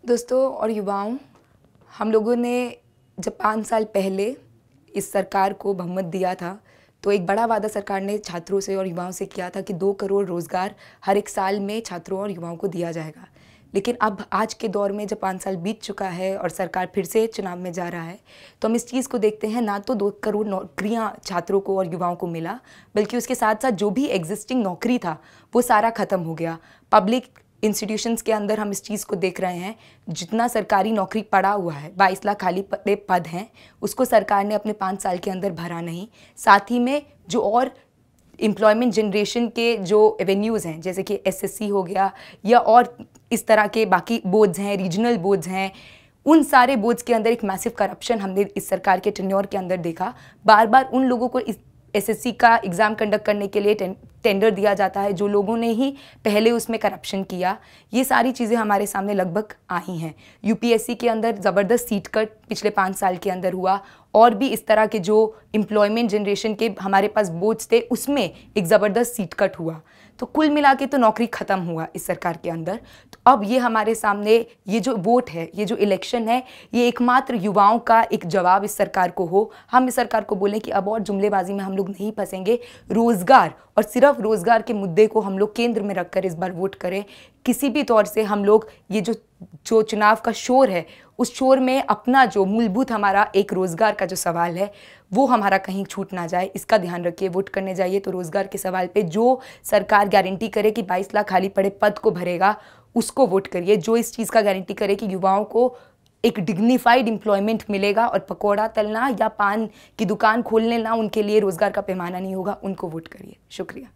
दोस्तों और युवाओं, हम लोगों ने जब 5 साल पहले इस सरकार को बहुमत दिया था तो एक बड़ा वादा सरकार ने छात्रों से और युवाओं से किया था कि 2 करोड़ रोज़गार हर एक साल में छात्रों और युवाओं को दिया जाएगा। लेकिन अब आज के दौर में जब 5 साल बीत चुका है और सरकार फिर से चुनाव में जा रहा है तो हम इस चीज़ को देखते हैं, ना तो 2 करोड़ नौकरियां छात्रों को और युवाओं को मिला, बल्कि उसके साथ साथ जो भी एग्जिस्टिंग नौकरी था वो सारा ख़त्म हो गया। पब्लिक इंस्टीट्यूशंस के अंदर हम इस चीज़ को देख रहे हैं, जितना सरकारी नौकरी पड़ा हुआ है, 22 लाख खाली पद हैं, उसको सरकार ने अपने 5 साल के अंदर भरा नहीं। साथ ही में जो और एम्प्लॉयमेंट जनरेशन के जो एवेन्यूज़ हैं, जैसे कि एसएससी हो गया या और इस तरह के बाकी बोर्ड्स हैं, रीजनल बोर्ड्स हैं, उन सारे बोर्ड्स के अंदर एक मैसिव करप्शन हमने इस सरकार के टेन्योर के अंदर देखा। बार बार उन लोगों को इस एसएससी का एग्ज़ाम कंडक्ट करने के लिए टेंडर दिया जाता है जो लोगों ने ही पहले उसमें करप्शन किया। ये सारी चीज़ें हमारे सामने लगभग आई हैं। यूपीएससी के अंदर ज़बरदस्त सीट कट पिछले 5 साल के अंदर हुआ, और भी इस तरह के जो एम्प्लॉयमेंट जनरेशन के हमारे पास बोर्ड्स थे उसमें एक ज़बरदस्त सीट कट हुआ। तो कुल मिला के तो नौकरी ख़त्म हुआ इस सरकार के अंदर। तो अब ये हमारे सामने ये जो वोट है, ये जो इलेक्शन है, ये एकमात्र युवाओं का एक जवाब इस सरकार को हो। हम इस सरकार को बोलें कि अब और जुमलेबाजी में हम लोग नहीं फंसेंगे, रोज़गार और सिर्फ रोज़गार के मुद्दे को हम लोग केंद्र में रखकर इस बार वोट करें। किसी भी तौर से हम लोग ये जो चुनाव का शोर है, उस शोर में अपना जो मूलभूत हमारा एक रोज़गार का जो सवाल है वो हमारा कहीं छूट ना जाए, इसका ध्यान रखिए। वोट करने जाइए तो रोज़गार के सवाल पे जो सरकार गारंटी करे कि 22 लाख खाली पड़े पद को भरेगा, उसको वोट करिए। जो इस चीज़ का गारंटी करे कि युवाओं को एक डिग्निफाइड एम्प्लॉयमेंट मिलेगा और पकौड़ा तलना या पान की दुकान खोलने ना उनके लिए रोज़गार का पैमाना नहीं होगा, उनको वोट करिए। शुक्रिया।